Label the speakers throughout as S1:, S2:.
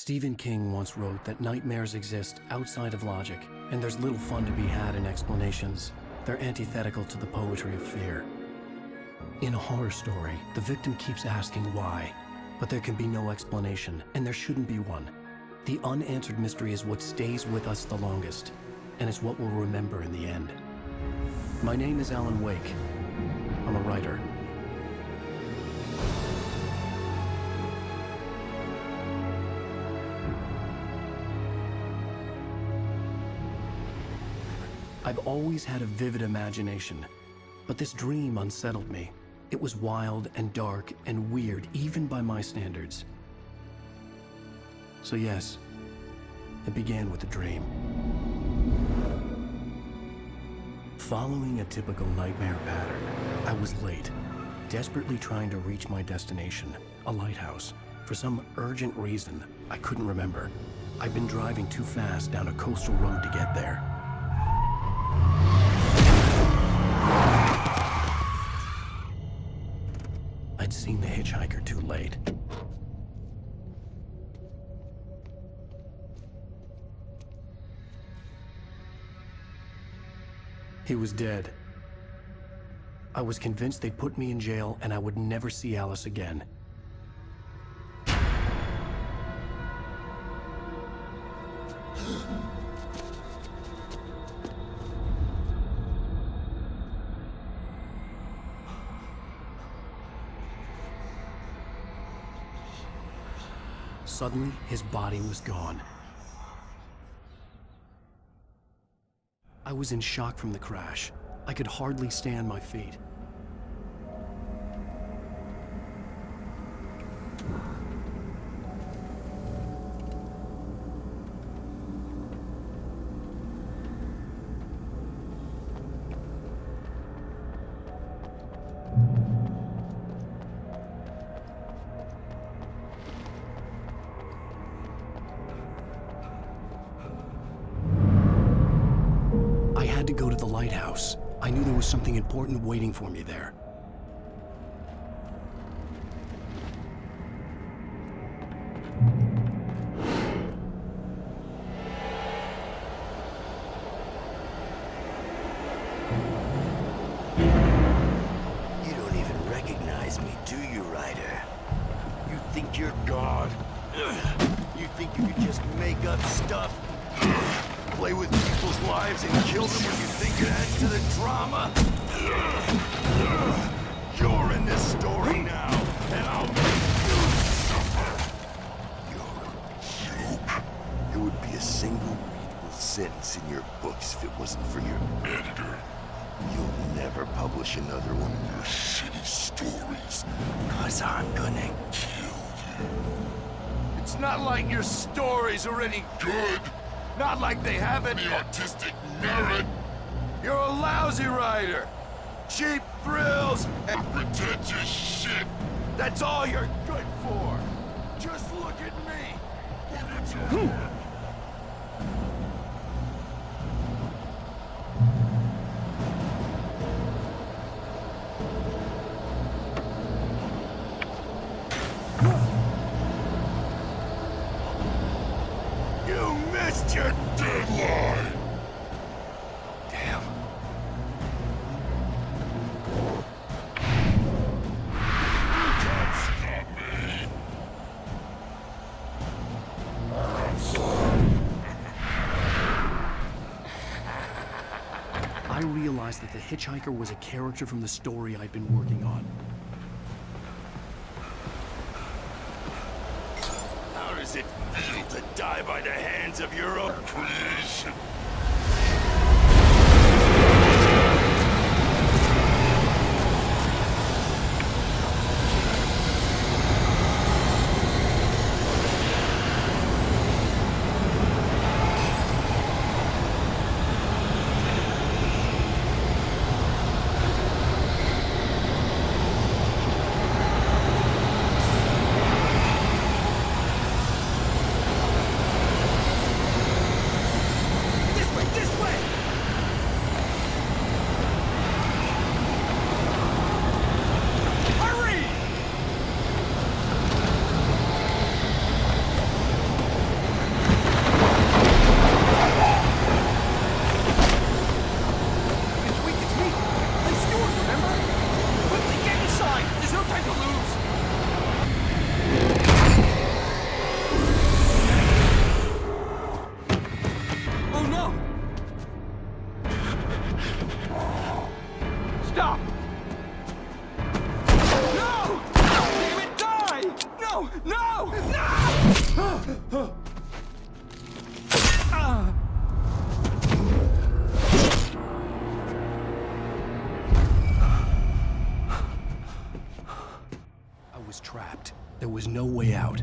S1: Stephen King once wrote that nightmares exist outside of logic, and there's little fun to be had in explanations. They're antithetical to the poetry of fear. In a horror story, the victim keeps asking why, but there can be no explanation, and there shouldn't be one. The unanswered mystery is what stays with us the longest, and it's what we'll remember in the end. My name is Alan Wake. I'm a writer. I've always had a vivid imagination, but this dream unsettled me. It was wild and dark and weird, even by my standards. So yes, it began with a dream. Following a typical nightmare pattern, I was late, desperately trying to reach my destination, a lighthouse. For some urgent reason, I couldn't remember. I'd been driving too fast down a coastal road to get there. I'd seen the hitchhiker too late. He was dead. I was convinced they'd put me in jail and I would never see Alice again. Suddenly, his body was gone. I was in shock from the crash. I could hardly stand my feet. I had to go to the lighthouse. I knew there was something important waiting for me there.
S2: You don't even recognize me, do you, Ryder? You think you're God? You think you could just make up stuff? Play with people's lives and kill them when you think it adds to the drama? You're in this story now, and I'll make you suffer. You're a joke. It would be a single readable sentence in your books if it wasn't for your editor. You'll never publish another one of your shitty stories, 'cause I'm gonna kill you. It's not like your stories are any good. Not like they have any artistic merit. You're a lousy writer. Cheap thrills and pretentious shit. That's all you're good for. Just look at me. Look at you. You missed your deadline! Damn. You can't stop me! I'm sorry.
S1: I realized that the hitchhiker was a character from the story I'd been working on.
S2: How does it feel to die by the hands of your own creation?
S1: was trapped. There was no way out.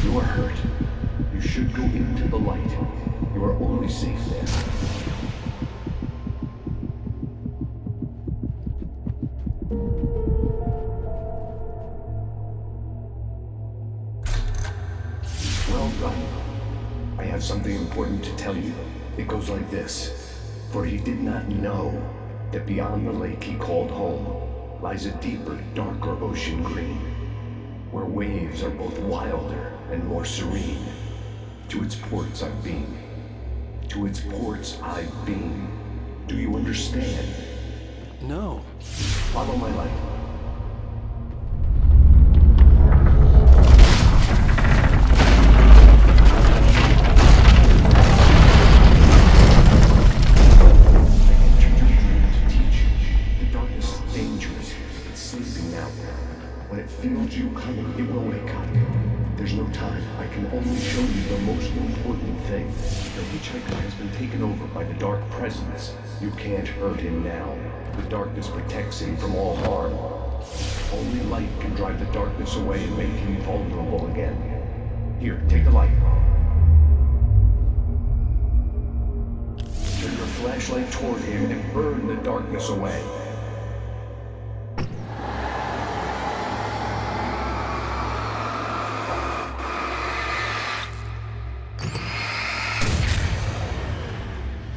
S3: You are hurt. You should go into the light. You are only safe there. Well done. I have something important to tell you. It goes like this. For he did not know that beyond the lake he called home lies a deeper, darker ocean green, where waves are both wilder and more serene. To its ports I've been. To its ports I've been. Do you understand?
S1: No.
S3: Follow my light. When it feels you coming, it will wake up. There's no time. I can only show you the most important thing. The hitchhiker has been taken over by the dark presence. You can't hurt him now. The darkness protects him from all harm. Only light can drive the darkness away and make him vulnerable again. Here, take the light. Turn your flashlight toward him and burn the darkness away.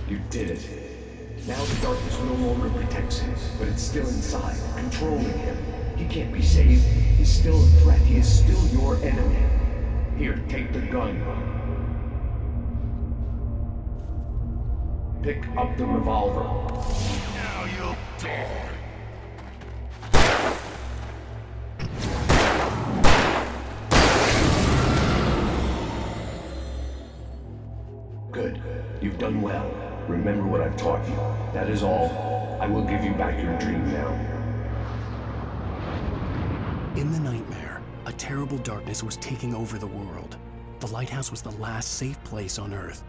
S3: You did it. Now the darkness no longer protects him, but it's still inside, controlling him. He can't be saved. He's still a threat. He is still your enemy. Here, take the gun. Pick up the revolver.
S2: Now you'll die.
S3: Good. You've done well. Remember what I've taught you. That is all. I will give you back your dream now.
S1: In the nightmare, a terrible darkness was taking over the world. The lighthouse was the last safe place on Earth.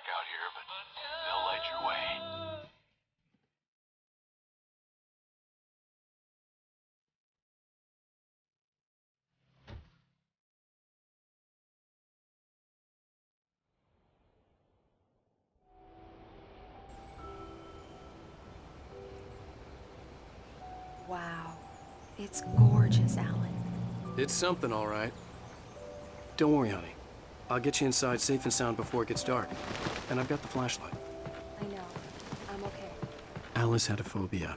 S4: dark out here, but they'll light your way.
S5: Wow. It's gorgeous, Alan.
S1: It's something, all right. Don't worry, honey. I'll get you inside safe and sound before it gets dark. And I've got the flashlight.
S5: I know. I'm okay.
S1: Alice had a phobia.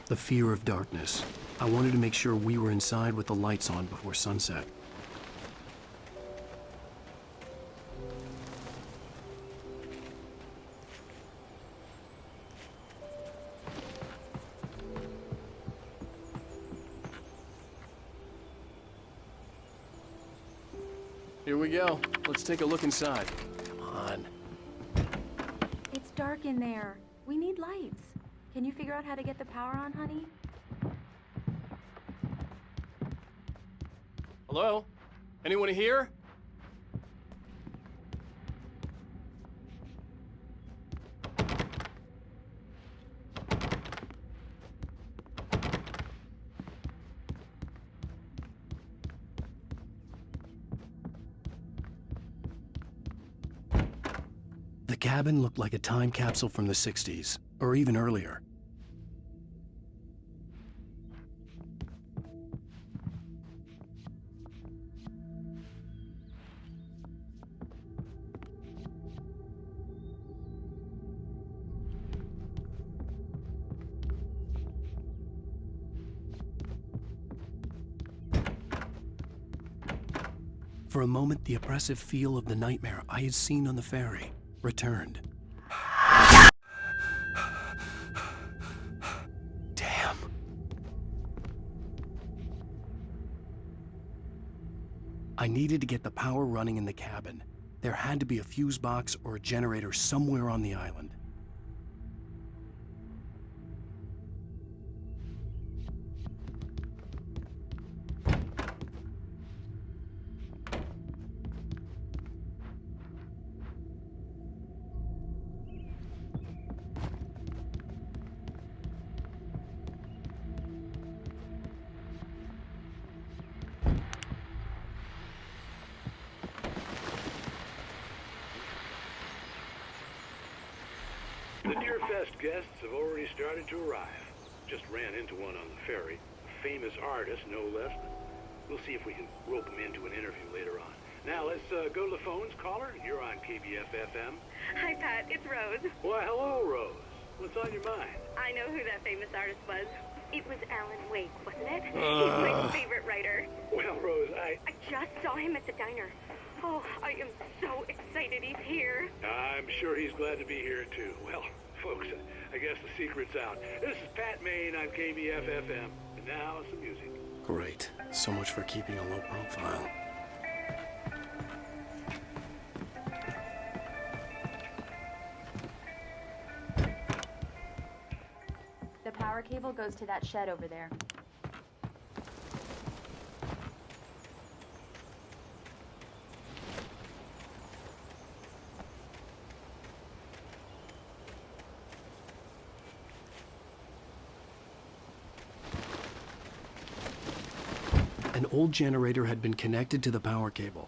S1: The fear of darkness. I wanted to make sure we were inside with the lights on before sunset. Here we go. Let's take a look inside. Come on.
S5: It's dark in there. We need lights. Can you figure out how to get the power on, honey?
S1: Hello? Anyone here? The cabin looked like a time capsule from the 60s, or even earlier. For a moment, the oppressive feel of the nightmare I had seen on the ferry returned. Damn. I needed to get the power running in the cabin. There had to be a fuse box or a generator somewhere on the island.
S6: The Deerfest guests have already started to arrive. Just ran into one on the ferry. A famous artist, no less. We'll see if we can rope him into an interview later on. Now, let's go to the phones. Caller, you're on KBF-FM.
S7: Hi, Pat. It's Rose.
S6: Why, hello, Rose. What's on your mind?
S7: I know who that famous artist was. It was Alan Wake, wasn't it? He's my favorite writer.
S6: Well, Rose,
S7: I just saw him at the diner. Oh, I am so excited he's here.
S6: I'm sure he's glad to be here, too. Well, folks, I guess the secret's out. This is Pat Maine on KBF-FM. And now, some music.
S1: Great. So much for keeping a low profile.
S5: The power cable goes to that shed over there.
S1: An old generator had been connected to the power cable.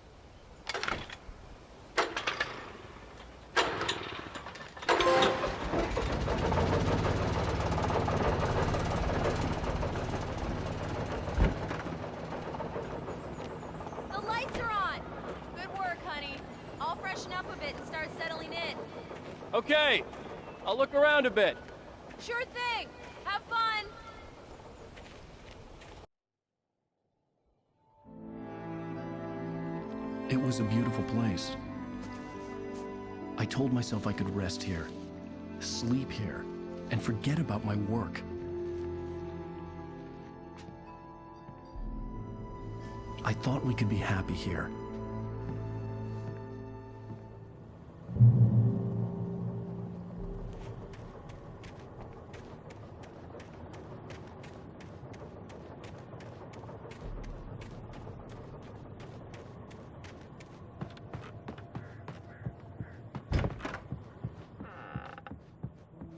S8: The lights are on! Good work, honey. I'll freshen up a bit and start settling in.
S1: Okay, I'll look around a bit.
S8: Sure thing! Have fun!
S1: It was a beautiful place. I told myself I could rest here, sleep here, and forget about my work. I thought we could be happy here.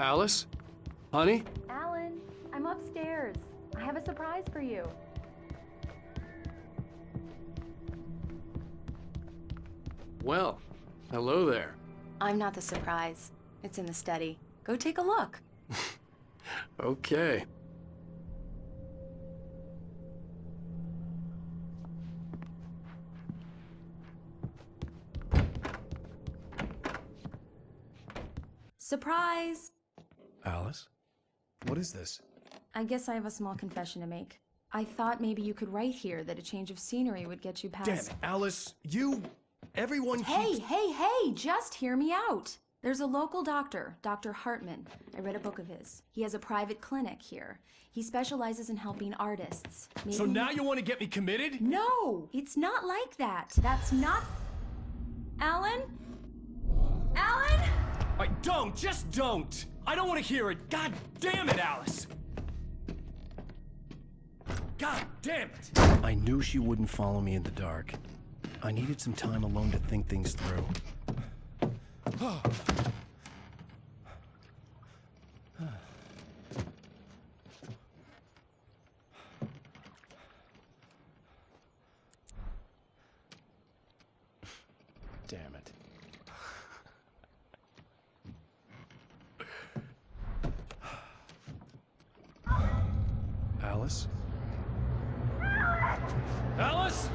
S1: Alice? Honey?
S5: Alan, I'm upstairs. I have a surprise for you.
S1: Well, hello there.
S8: I'm not the surprise. It's in the study. Go take a look.
S1: Okay.
S8: Surprise!
S1: Alice? What is this?
S8: I guess I have a small confession to make. I thought maybe you could write here that a change of scenery would get you past...
S1: Damn it, Alice, everyone
S8: Hey,
S1: keeps...
S8: hey, just hear me out. There's a local doctor, Dr. Hartman. I read a book of his. He has a private clinic here. He specializes in helping artists.
S1: So now you want to get me committed?
S8: No, it's not like that. That's not... Alan? Alan?
S1: Just don't! I don't want to hear it! God damn it, Alice! God damn it! I knew she wouldn't follow me in the dark. I needed some time alone to think things through. Damn it. Alice? Alice?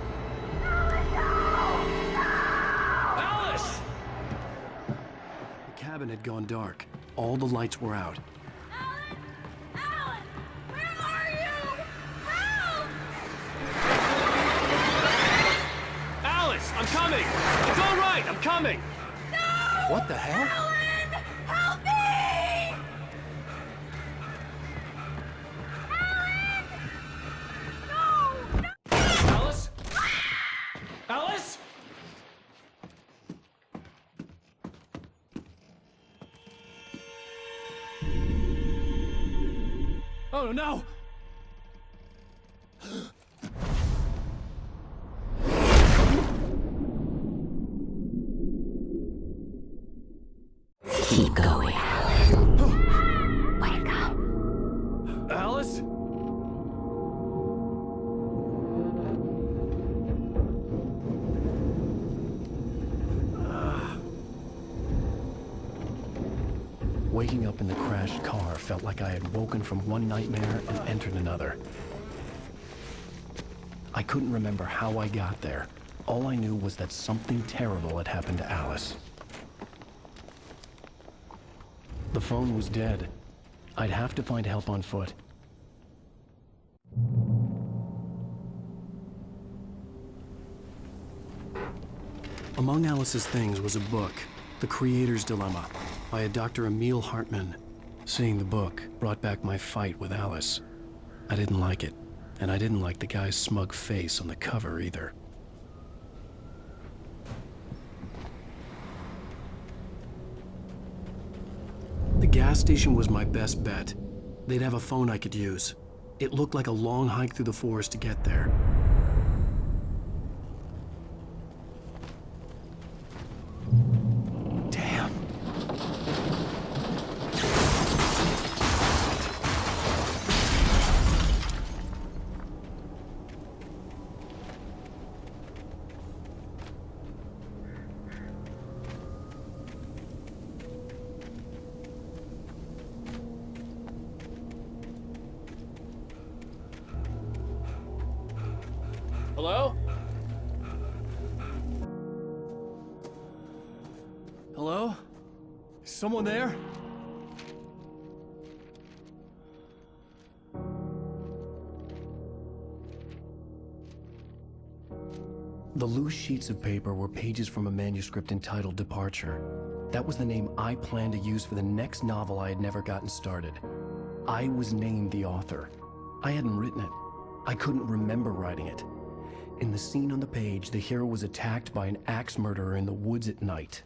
S1: Alice! The cabin had gone dark. All the lights were out.
S8: Alan! Alan! Where are you? Help!
S1: Alice, I'm coming! It's all right, I'm coming!
S8: No!
S1: What the hell?
S8: Alan! Help me! Alan! No!
S1: Alice? Alice? Oh no!
S9: Keep going, Alan. Wake up.
S1: Alice? Waking up in the crashed car felt like I had woken from one nightmare and entered another. I couldn't remember how I got there. All I knew was that something terrible had happened to Alice. The phone was dead. I'd have to find help on foot. Among Alice's things was a book, The Creator's Dilemma, by a Dr. Emil Hartman. Seeing the book brought back my fight with Alice. I didn't like it, and I didn't like the guy's smug face on the cover either. The gas station was my best bet. They'd have a phone I could use. It looked like a long hike through the forest to get there. Damn. Hello? Hello? Is someone there? The loose sheets of paper were pages from a manuscript entitled Departure. That was the name I planned to use for the next novel I had never gotten started. I was named the author. I hadn't written it. I couldn't remember writing it. In the scene on the page, the hero was attacked by an axe murderer in the woods at night.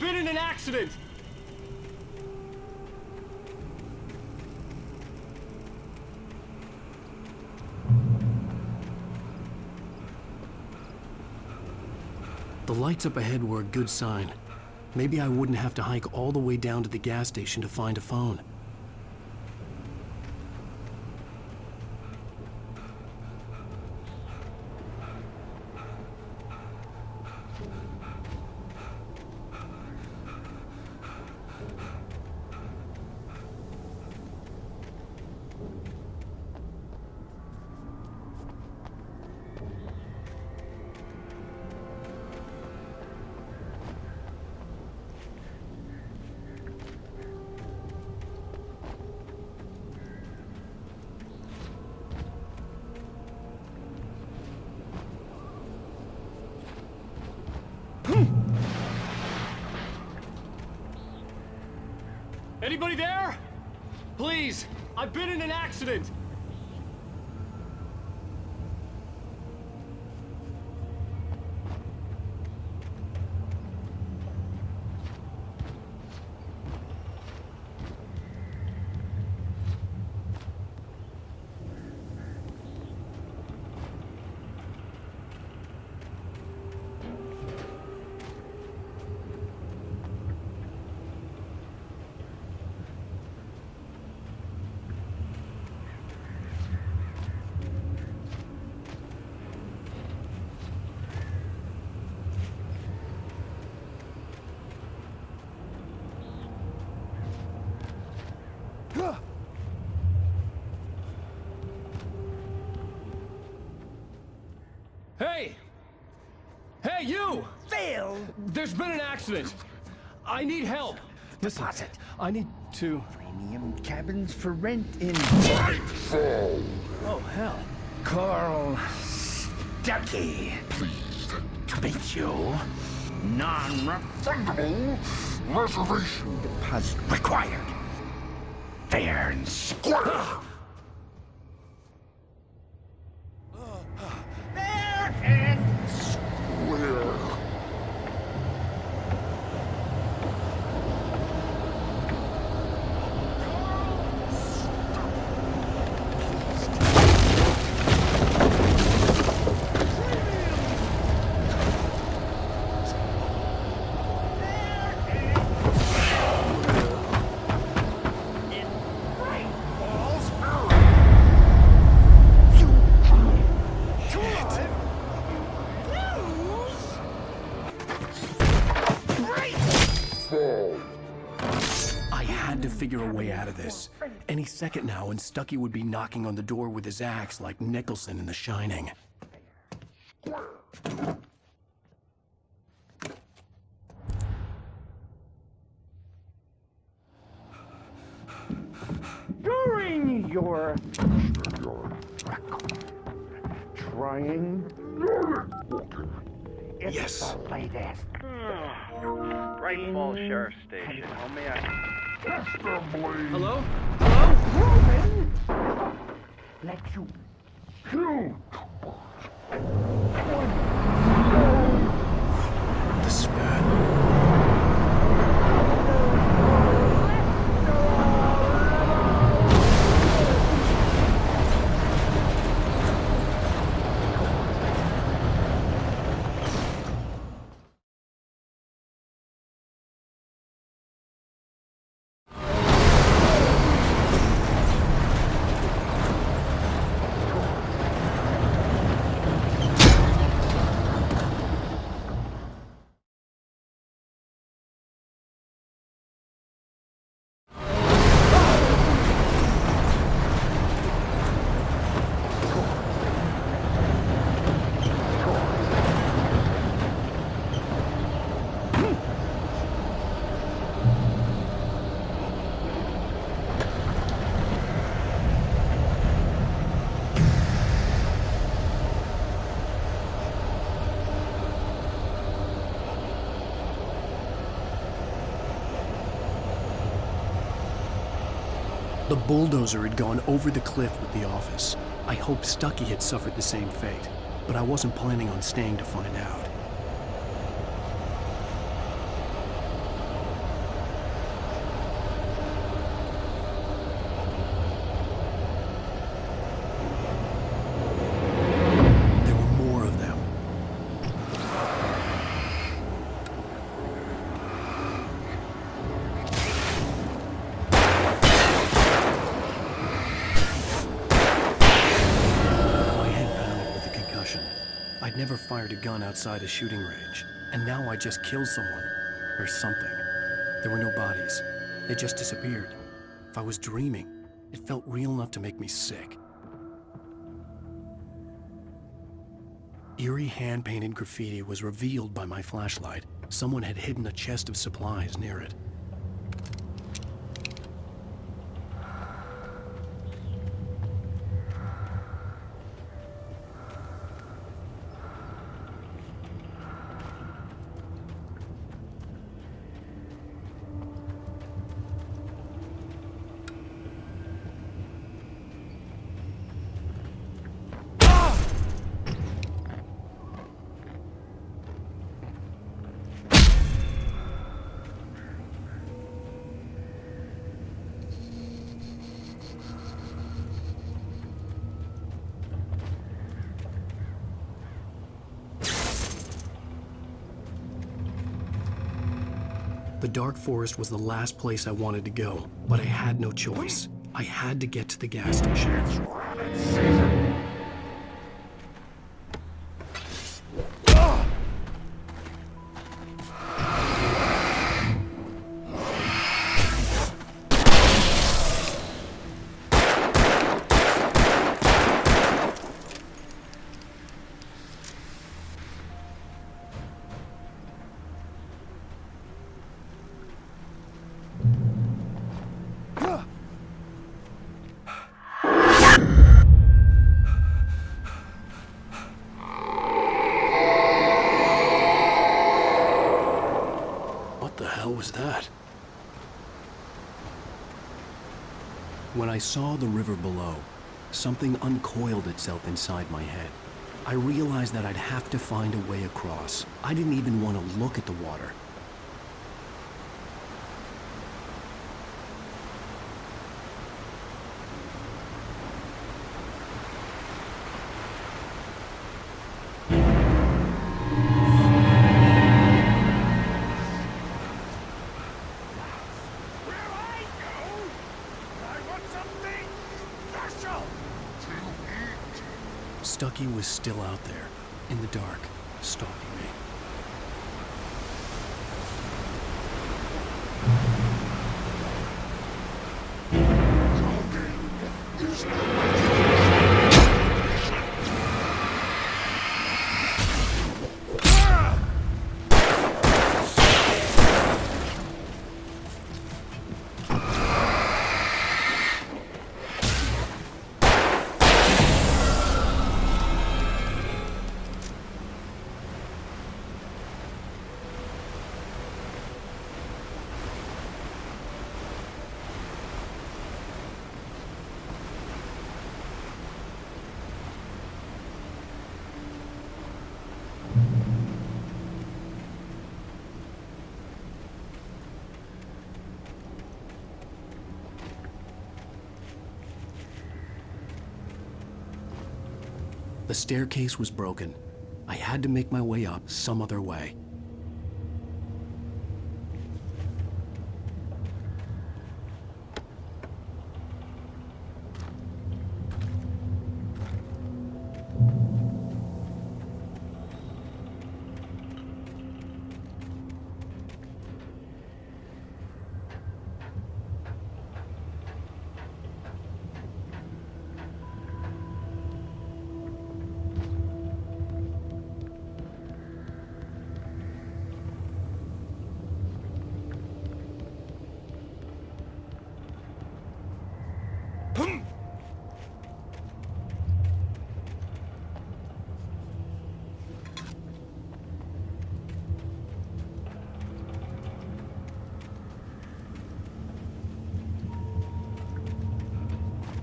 S10: been in an accident!
S1: The lights up ahead were a good sign. Maybe I wouldn't have to hike all the way down to the gas station to find a phone.
S10: Anybody there? Please, I've been in an accident! Hey! Hey, you!
S11: Phil!
S10: There's been an accident! I need help! Listen, I need to...
S11: Premium cabins for rent in...
S10: Oh, hell.
S11: Carl Stuckey. Pleased to meet you. Non-refundable reservation deposit required. Fair and square. Fair and square.
S1: I had to figure a way out of this. Any second now, and Stuckey would be knocking on the door with his axe like Nicholson in The Shining.
S11: During your trying it's
S1: Yes.
S11: the latest.
S12: Bright Falls Sheriff Station. How may I...
S10: Hello? Hello?
S11: Roman! Let you kill.
S1: The spat. The bulldozer had gone over the cliff with the office. I hoped Stuckey had suffered the same fate, but I wasn't planning on staying to find out. I'd never fired a gun outside a shooting range, and now I just killed someone. Or something. There were no bodies. They just disappeared. If I was dreaming, it felt real enough to make me sick. Eerie hand-painted graffiti was revealed by my flashlight. Someone had hidden a chest of supplies near it. The dark forest was the last place I wanted to go, but I had no choice. I had to get to the gas station. Was that? When I saw the river below, something uncoiled itself inside my head. I realized that I'd have to find a way across. I didn't even want to look at the water. Stucky was still out there, in the dark, stalking me. The staircase was broken. I had to make my way up some other way.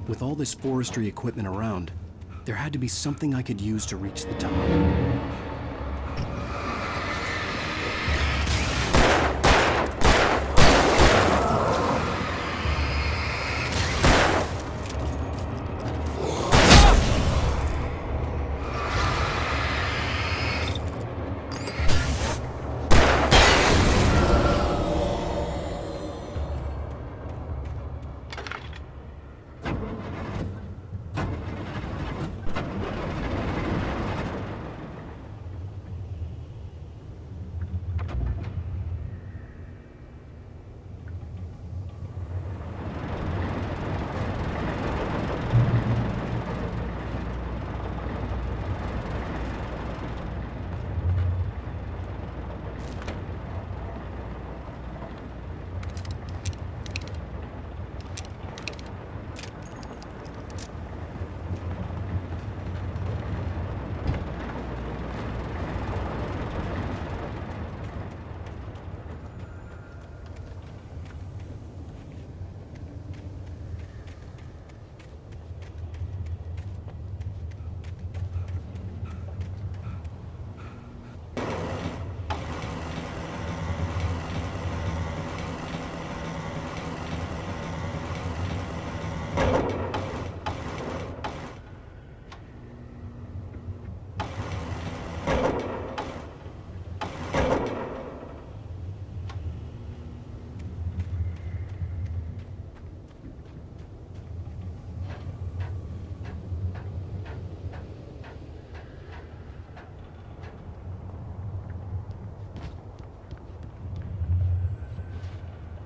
S1: With all this forestry equipment around, there had to be something I could use to reach the top.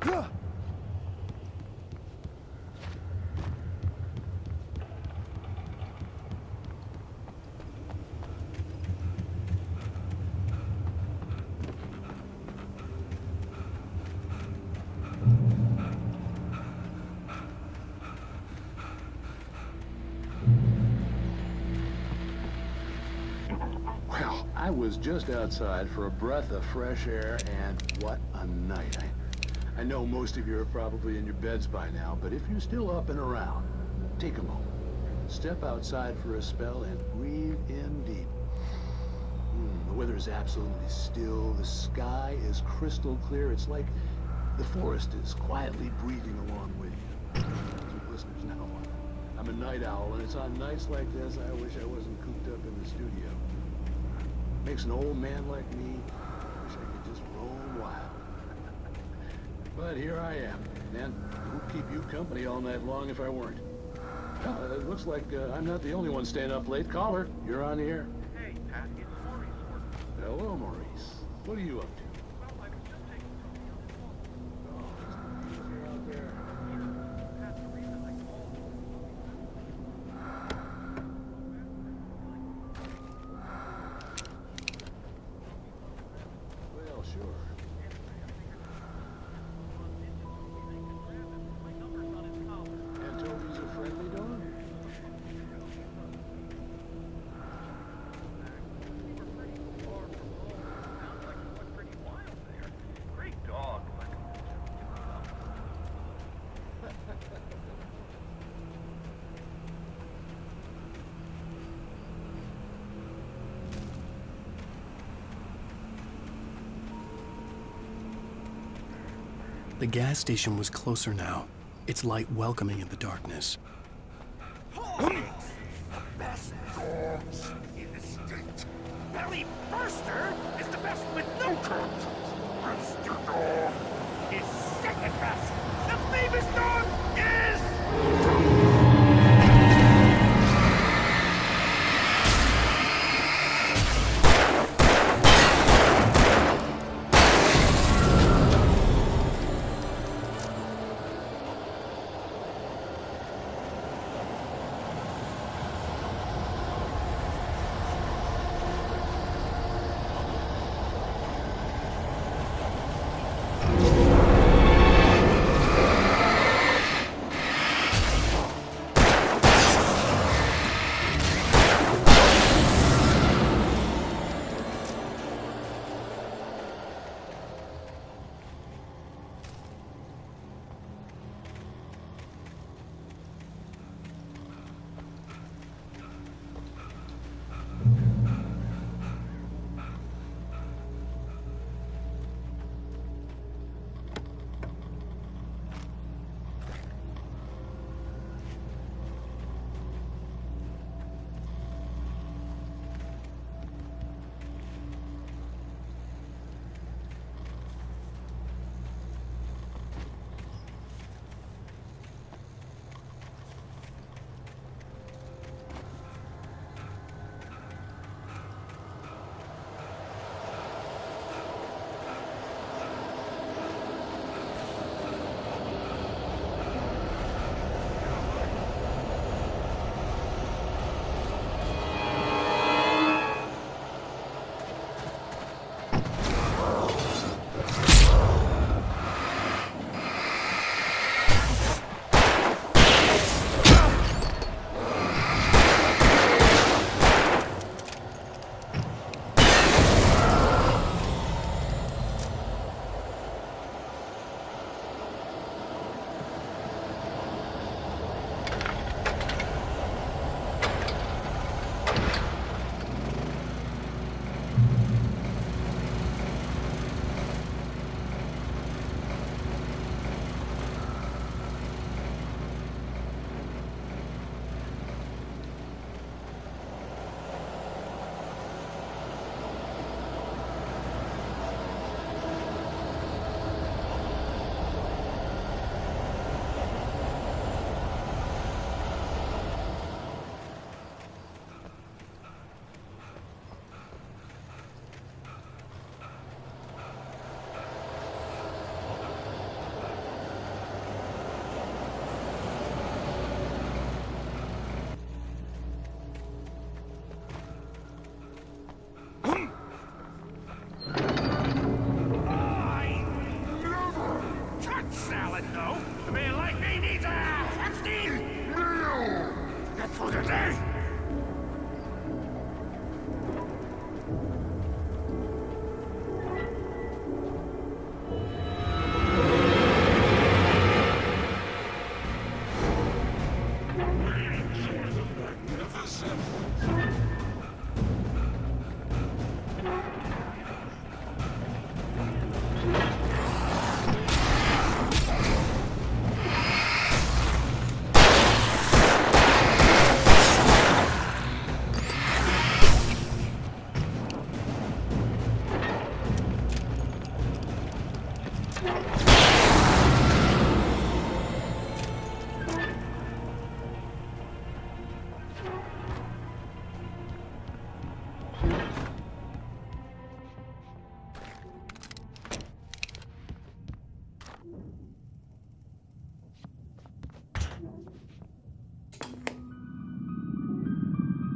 S13: Well, I was just outside for a breath of fresh air, and what a night. I know most of you are probably in your beds by now, but if you're still up and around, take a moment. Step outside for a spell and breathe in deep. The weather is absolutely still. The sky is crystal clear. It's like the forest is quietly breathing along with you. To listeners now, I'm a night owl, and it's on nights like this I wish I wasn't cooped up in the studio. Makes an old man like me wish I could just roam wild. But here I am, and who'd keep you company all night long if I weren't? Well, it looks like I'm not the only one staying up late. Caller, you're on the air.
S12: Hey, Pat, it's Maurice.
S13: Hello, Maurice. What are you up to?
S12: Well, I was just taking something on the phone.
S13: Oh, it's easier out there.
S12: Pat, the reason I called
S13: Well, sure. And Toby's a friendly dog?
S12: Great dog.
S1: The gas station was closer now, its light welcoming in the darkness.
S2: Best dogs in the state. Belly Burster is the best with no curls. Rooster Dog is second best. The famous dog is...
S11: talent, though. A man like me needs a hefty meal. Get through the day.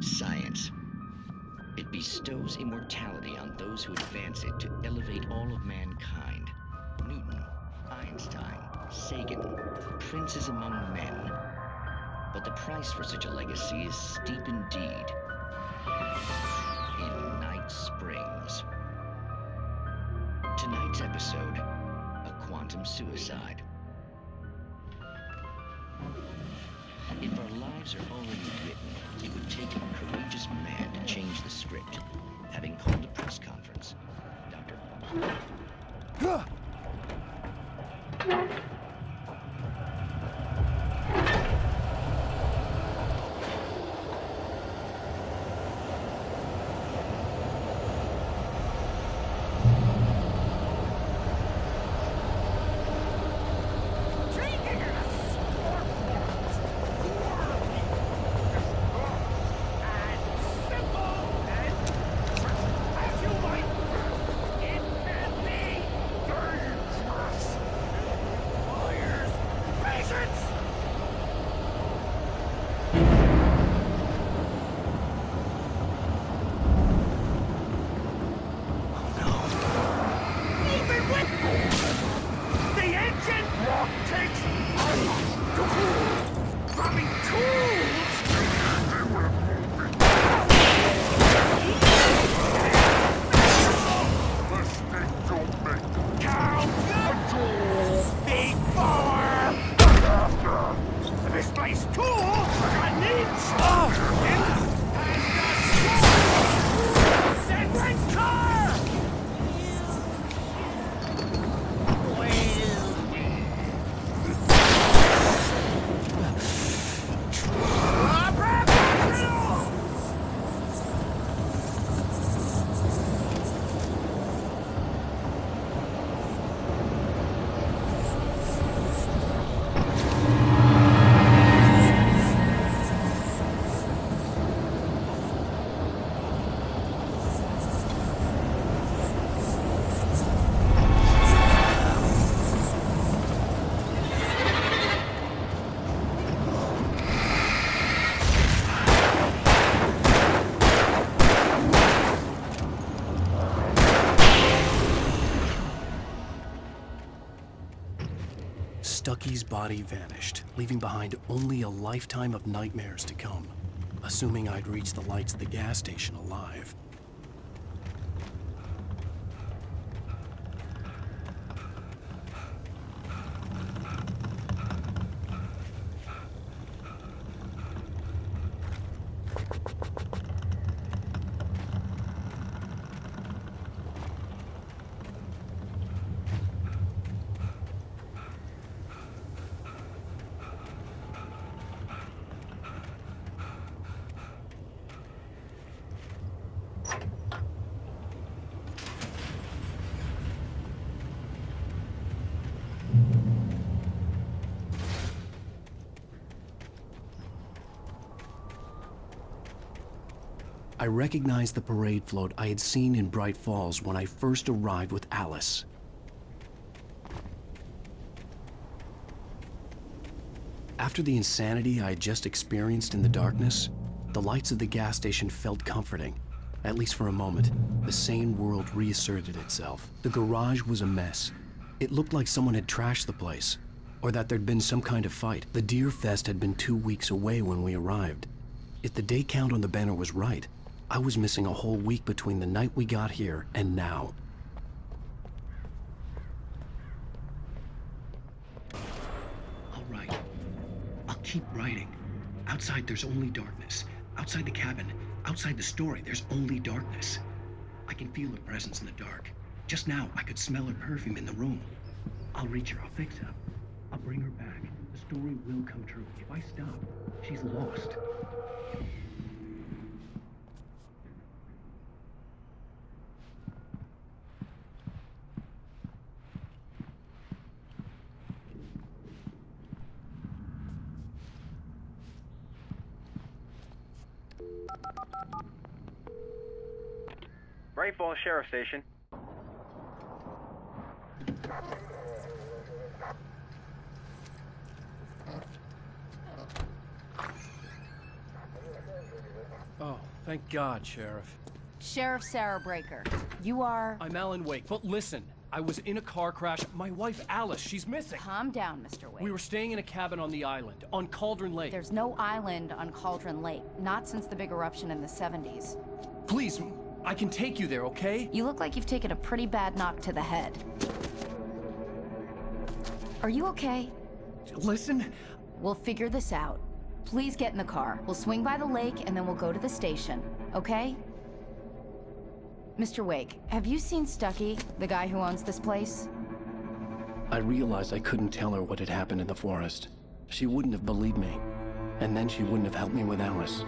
S14: Science. It bestows immortality on those who advance it to elevate all of mankind. Newton, Einstein, Sagan, princes among men. But the price for such a legacy is steep indeed. In Night Springs. Tonight's episode, a quantum suicide. If our lives are already written, it would take a courageous man to change the script. Having called a press conference, Dr.
S1: Stucky's body vanished, leaving behind only a lifetime of nightmares to come, assuming I'd reach the lights of the gas station alive. I recognized the parade float I had seen in Bright Falls when I first arrived with Alice. After the insanity I had just experienced in the darkness, the lights of the gas station felt comforting. At least for a moment, the sane world reasserted itself. The garage was a mess. It looked like someone had trashed the place. or that there'd been some kind of fight. The Deer Fest had been 2 weeks away when we arrived. If the day count on the banner was right, I was missing a whole week between the night we got here and now.
S15: I'll write. I'll keep writing. Outside, there's only darkness. Outside the cabin, outside the story, there's only darkness. I can feel her presence in the dark. Just now, I could smell her perfume in the room. I'll reach her. I'll fix her. I'll bring her back. The story will come true. If I stop, she's lost.
S12: Bright Falls Sheriff Station.
S10: Oh, thank God, Sheriff.
S8: Sheriff Sarah Breaker. You are...
S10: I'm Alan Wake, but listen. I was in a car crash. My wife, Alice, she's missing.
S8: Calm down, Mr. Wake.
S10: We were staying in a cabin on the island, on Cauldron Lake.
S8: There's no island on Cauldron Lake. Not since the big eruption in the 70s.
S10: Please, I can take you there, okay?
S8: You look like you've taken a pretty bad knock to the head. Are you okay?
S10: Listen.
S8: We'll figure this out. Please get in the car. We'll swing by the lake and then we'll go to the station, okay? Mr. Wake, have you seen Stucky, the guy who owns this place?
S1: I realized I couldn't tell her what had happened in the forest. She wouldn't have believed me. And then she wouldn't have helped me with Alice.